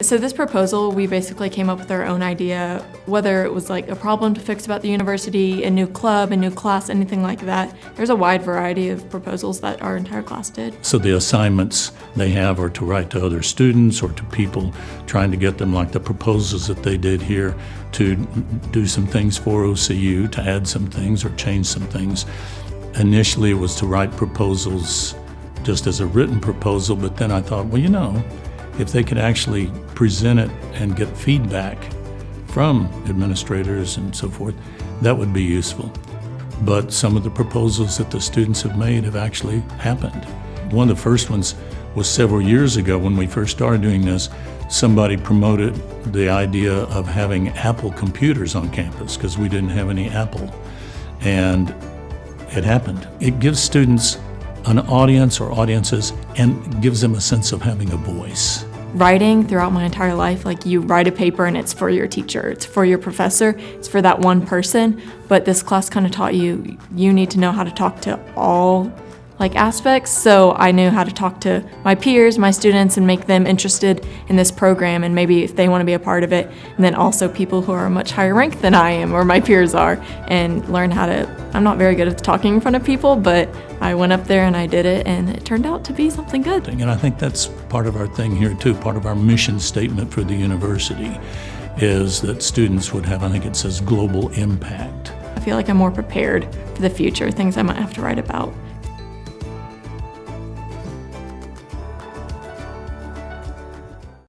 So this proposal, we basically came up with our own idea, whether it was like a problem to fix about the university, a new club, a new class, anything like that. There's a wide variety of proposals that our entire class did. So the assignments they have are to write to other students or to people, trying to get them, like the proposals that they did here, to do some things for OCU, to add some things or change some things. Initially it was to write proposals just as a written proposal, but then I thought, well, you know, if they could actually present it and get feedback from administrators and so forth, that would be useful. But some of the proposals that the students have made have actually happened. One of the first ones was several years ago when we first started doing this. Somebody promoted the idea of having Apple computers on campus because we didn't have any Apple. And it happened. It gives students an audience or audiences and gives them a sense of having a voice. Writing throughout my entire life, like you write a paper and it's for your teacher, it's for your professor, it's for that one person, but this class kind of taught you need to know how to talk to all aspects. So I knew how to talk to my peers, my students, and make them interested in this program, and maybe if they want to be a part of it, and then also people who are much higher ranked than I am or my peers are, and learn how to, I'm not very good at talking in front of people, but I went up there and I did it, and it turned out to be something good. And I think that's part of our thing here too. Part of our mission statement for the university is that students would have, I think it says, global impact. I feel like I'm more prepared for the future, things I might have to write about.